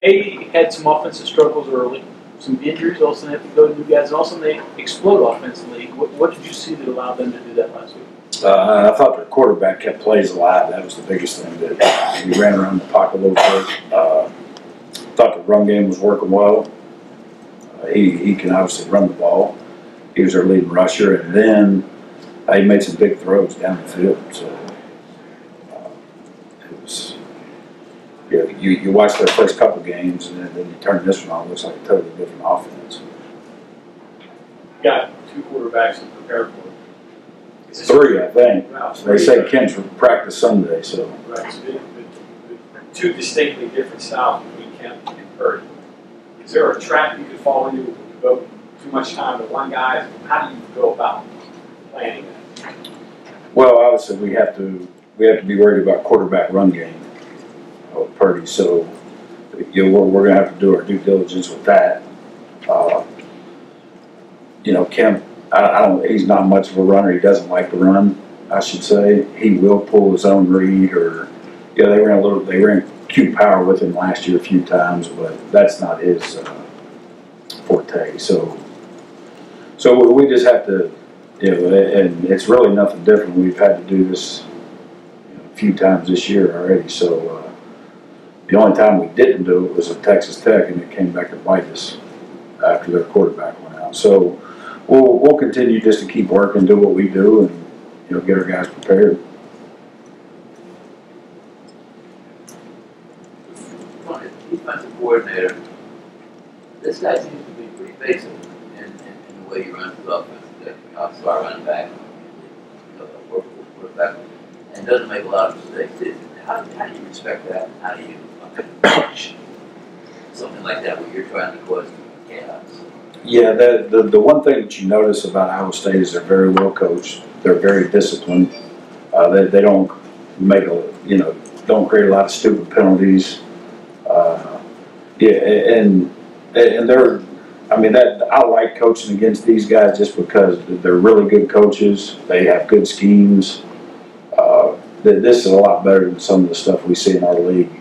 A, had some offensive struggles early, some injuries, also they have to go to new guys, and also they explode offensively. What did you see that allowed them to do that last week? I thought their quarterback kept plays alive. That was the biggest thing. That he ran around the pocket a little bit. Thought the run game was working well. He can obviously run the ball. He was their leading rusher, and then he made some big throws down the field. So it was. Yeah, you watch their first couple games, and then you turn this one on. It looks like a totally different offense. You got two quarterbacks to prepare for. Three, I think. Wow, They say Kent's practice Sunday, so. Right, so two distinctly different styles between Kent and Purdy. Is there a trap you could fall into if you devote too much time to one guy? How do you go about planning that? Well, obviously we have to be worried about quarterback run game of Purdy. So we're going to have to do our due diligence with that. Kemp, he's not much of a runner. He doesn't like to run, I should say. He will pull his own read, or they ran Q power with him last year a few times, but that's not his forte. So we just have to, and it's really nothing different. We've had to do this a few times this year already. So the only time we didn't do it was at Texas Tech, and it came back to bite us after their quarterback went out. So we'll continue just to keep working, do what we do, and get our guys prepared. Defensive coordinator, this guy seems to be pretty basic in the way he runs his offense. Also, our running back, work quarterback, and doesn't make a lot of mistakes. How do you respect that? How do you coach something like that when you're trying to cause chaos? Yeah, the one thing that you notice about Iowa State is they're very well coached. They're very disciplined. They don't don't create a lot of stupid penalties. And they're. I like coaching against these guys just because they're really good coaches. They have good schemes. This is a lot better than some of the stuff we see in our league.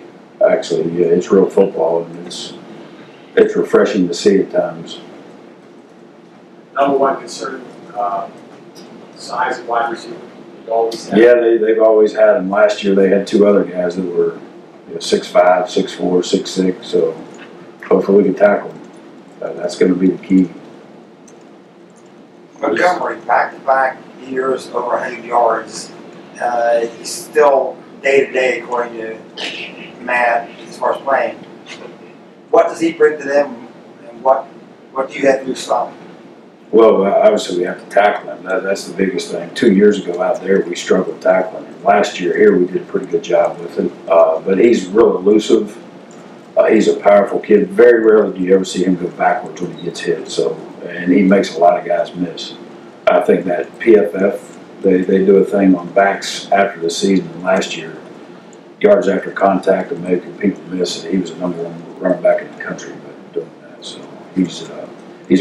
Actually, it's real football, and it's refreshing to see at times. Number one concern, size of wide receiver. Yeah, they've always had them. Last year they had two other guys that were 6'5", 6'4", 6'6". So hopefully we can tackle them. That's going to be the key. Montgomery, back-to-back years, over 100 yards. He's still day-to-day, according to Matt, as far as playing. What does he bring to them, and what do you have to do to stop him? Well, obviously we have to tackle him. That's the biggest thing. 2 years ago out there, we struggled tackling him. Last year here, we did a pretty good job with it. But he's real elusive. He's a powerful kid. Very rarely do you ever see him go backwards when he gets hit. And he makes a lot of guys miss. I think that PFF, they do a thing on backs after the season. And last year, yards after contact and making people miss, and he was the number one running back in the country by doing that. So he's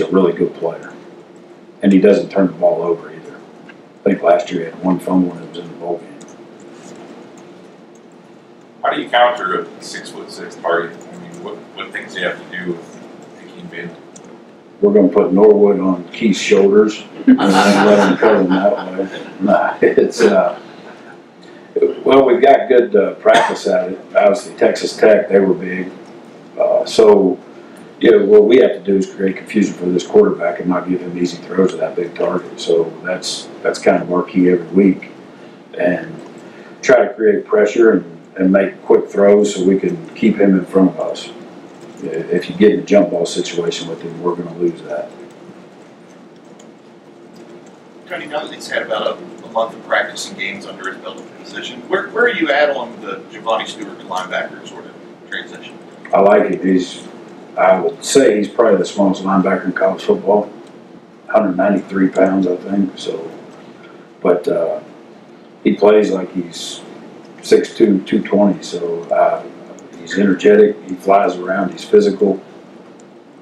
a really good player. And he doesn't turn the ball over either. I think last year he had one fumble and it was in the bowl game. How do you counter a 6'6" target? I mean, what things do you have to do with Hakeem Bend? We're going to put Norwood on Keith's shoulders and let him cover him that way. Nah, it's well, we got good practice at it. Obviously, Texas Tech, they were big. What we have to do is create confusion for this quarterback and not give him easy throws to that big target. So that's kind of our key every week, and try to create pressure and make quick throws so we can keep him in front of us. If you get in a jump ball situation with him, we're going to lose that. Tony, now that he's had about a month of practice and games under his belt in position, where are you at on the Giovanni Stewart to linebacker sort of transition? I like him. I would say he's probably the smallest linebacker in college football, 193 pounds, I think. But he plays like he's 6'2", 220. So he's energetic. He flies around. He's physical.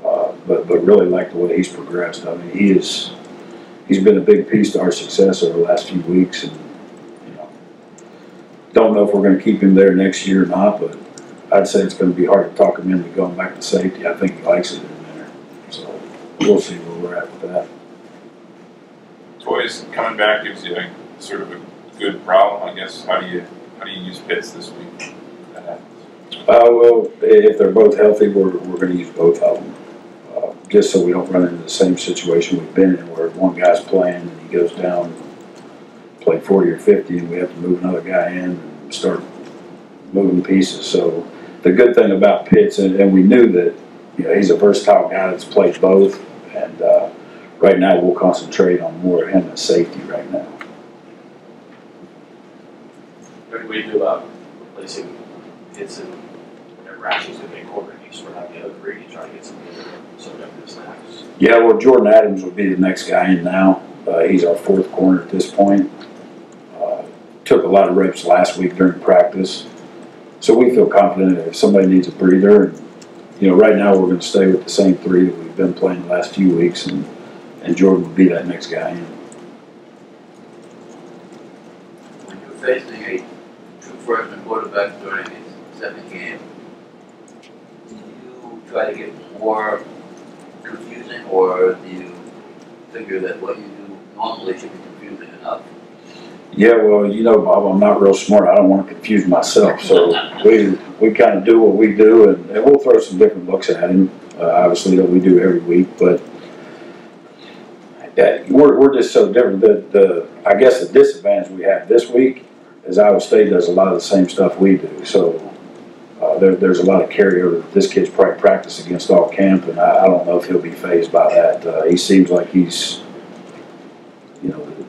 But really like the way he's progressed. I mean, he's been a big piece to our success over the last few weeks, and don't know if we're going to keep him there next year or not. But I'd say it's going to be hard to talk him into going back to safety. I think he likes it in there. So we'll see where we're at with that. Toys coming back gives you sort of a good problem, I guess. How do you use Pitts this week? That happens. Well, if they're both healthy, we're going to use both of them. Just so we don't run into the same situation we've been in where one guy's playing and he goes down, play 40 or 50, and we have to move another guy in and start moving pieces. So the good thing about Pitts, and we knew that he's a versatile guy that's played both, and right now we'll concentrate on more of him as safety right now. What do we do about replacing hits and rations with a quarter each for the other three to try to get some of the snaps? Yeah, well, Jordan Adams would be the next guy in now. He's our fourth corner at this point. Took a lot of reps last week during practice. So we feel confident that if somebody needs a breather, and, right now we're going to stay with the same three that we've been playing the last few weeks, and Jordan would be that next guy in. When you're facing a true freshman quarterback during his second game, do you try to get more confusing, or do you figure that what you do normally should be confusing enough? Yeah, well, Bob, I'm not real smart. I don't want to confuse myself. So we kind of do what we do, and we'll throw some different looks at him, obviously, that we do every week. But we're just so different. I guess the disadvantage we have this week is Iowa State does a lot of the same stuff we do. So there's a lot of carryover. This kid's probably practiced against all camp, and I don't know if he'll be fazed by that. He seems like he's,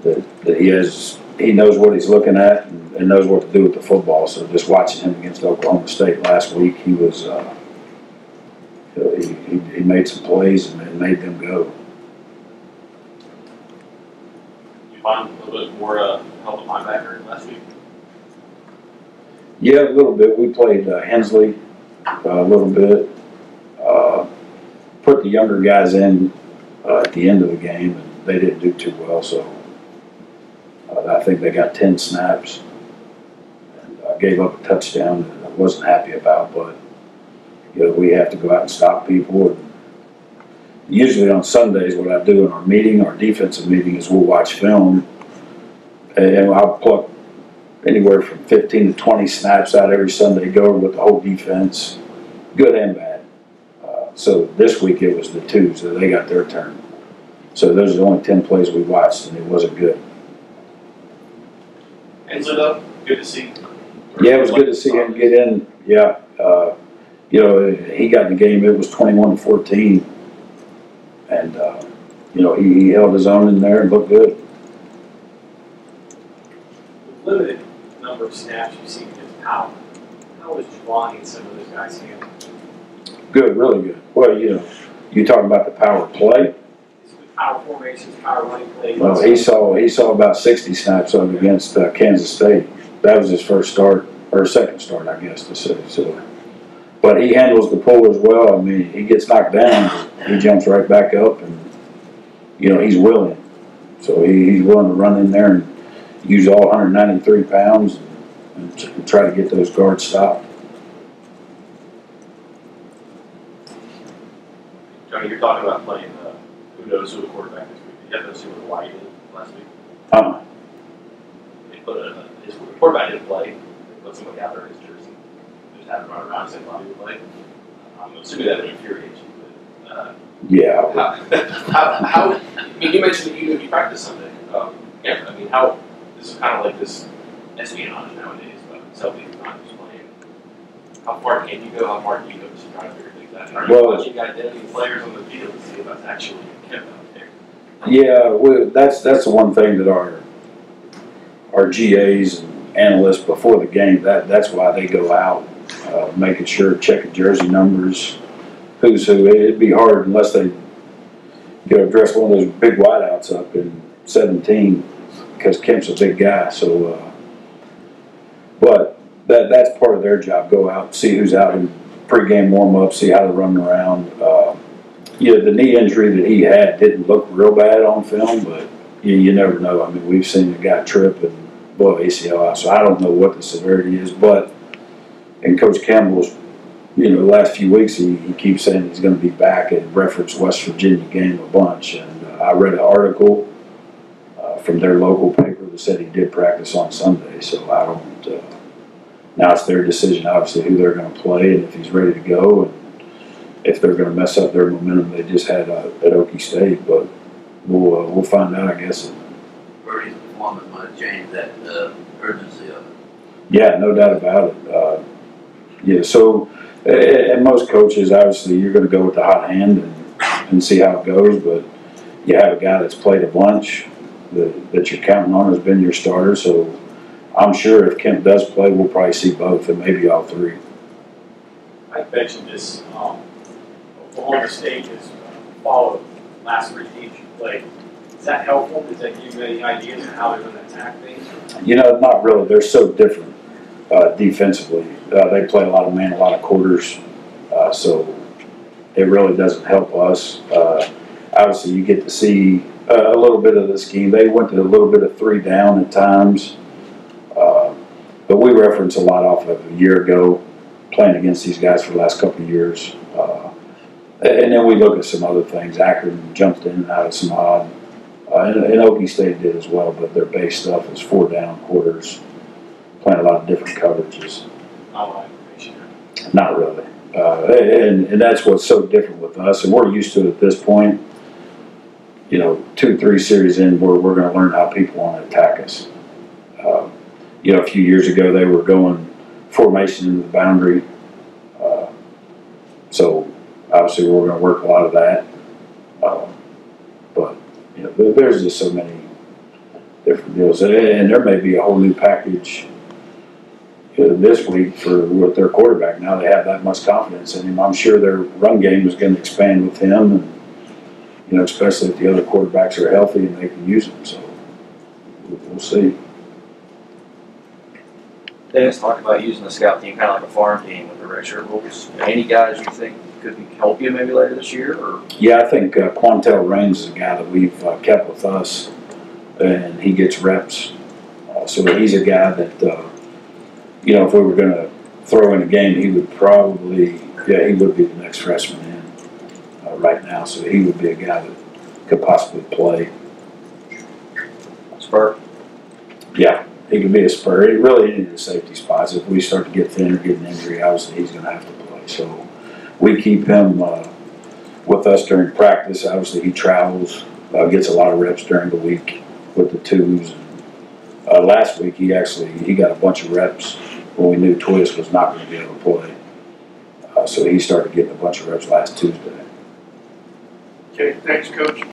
that he knows what he's looking at and knows what to do with the football. So just watching him against Oklahoma State last week, he was he made some plays and made them go. Did you find a little bit more help at linebacker last week? Yeah, a little bit. We played Hensley a little bit. Put the younger guys in at the end of the game, and they didn't do too well. So I think they got 10 snaps and gave up a touchdown that I wasn't happy about. But we have to go out and stop people. And usually on Sundays, what I do in our meeting, our defensive meeting, is we'll watch film, and I'll pluck anywhere from 15 to 20 snaps out every Sunday, go over with the whole defense, good and bad. So this week it was the twos, so they got their turn. So those are the only 10 plays we watched, and it wasn't good. Hensley, though, good to see. Yeah, it was good to see him get in. Yeah, he got in the game. It was 21-14, and he held his own in there and looked good. Limited number of snaps you've seen against Power. How was Giovanni and some of those guys handled? Good, really good. Well, you talking about the power play. Power formations, power running plays. Well, he saw about 60 snaps of against Kansas State. That was his first start, or second start, I guess to say. So, but he handles the pull as well. I mean, he gets knocked down, he jumps right back up, and he's willing. So he's willing to run in there and use all 193 pounds and try to get those guards stopped. Johnny, you're talking about playing who knows who the quarterback this week. Did you have to see what Hawaii did last week? They put his quarterback didn't play. They put somebody out there in his jersey. Just had him run around and say, "Bobby would play." I'm assuming that would infuriate you. But, Yeah. How? I mean, you mentioned that you practice Sunday. Yeah. I mean, how? This is kind of like this espionage nowadays, but selfie not just playing. How far can you go? How far can you go? Just trying to figure things out. Are you watching identity players on the field to see if that's actually kept out there? Yeah, that's the one thing that our GAs and analysts before the game, that's why they go out, making sure, checking jersey numbers, who's who. It'd be hard unless they dress one of those big wideouts up in 17, because Kemp's a big guy. So, but that's part of their job. Go out, see who's out in pregame warm up, see how they're running around. The knee injury that he had didn't look real bad on film, but you never know. I mean, we've seen the guy trip and blow ACL out, so I don't know what the severity is. But in Coach Campbell's the last few weeks he keeps saying he's going to be back and reference West Virginia game a bunch. And I read an article from their local paper that said he did practice on Sunday. So I don't. Now it's their decision, obviously, who they're going to play and if he's ready to go and if they're going to mess up their momentum they just had at Okie State. But we'll find out, I guess. Birdie's performance might change that urgency of it. Yeah, no doubt about it. Yeah, so and most coaches, obviously, you're going to go with the hot hand and see how it goes. But you have a guy that's played a bunch that you're counting on has been your starter. So I'm sure if Kemp does play, we'll probably see both and maybe all three. I mentioned this. Oklahoma State has followed the last 3 teams you played. Is that helpful? Does that give you any ideas on how they're going to attack things? Not really. They're so different defensively. They play a lot of man, a lot of quarters, so it really doesn't help us. Obviously, you get to see a little bit of the scheme. They went to a little bit of 3 down at times, but we reference a lot off of a year ago playing against these guys for the last couple of years. And then we look at some other things. Akron jumped in and out of some odd. And Okie State did as well, but their base stuff is 4 down quarters, playing a lot of different coverages. Not really. And that's what's so different with us. And we're used to it at this point. 2, 3 series in, we're going to learn how people want to attack us. A few years ago, they were going formation into the boundary. So obviously, we're going to work a lot of that. But there's just so many different deals, and there may be a whole new package this week with their quarterback. Now they have that much confidence in him. I'm sure their run game is going to expand with him, and especially if the other quarterbacks are healthy and they can use them. So we'll see. Dennis talked about using the scout team kind of like a farm team with the redshirt rules. Any guys you think could help you maybe later this year? Or? Yeah, I think Quantel Raines is a guy that we've kept with us, and he gets reps. So he's a guy that, if we were going to throw in a game, he would probably, he would be the next freshman in right now. So he would be a guy that could possibly play. Spur? Yeah. He could be a spur. It really any of the safety spots. If we start to get thin or get an injury, obviously he's going to have to play. So we keep him with us during practice. Obviously he travels, gets a lot of reps during the week with the twos. Last week he got a bunch of reps when we knew Twist was not going to be able to play. So he started getting a bunch of reps last Tuesday. Okay, thanks, Coach.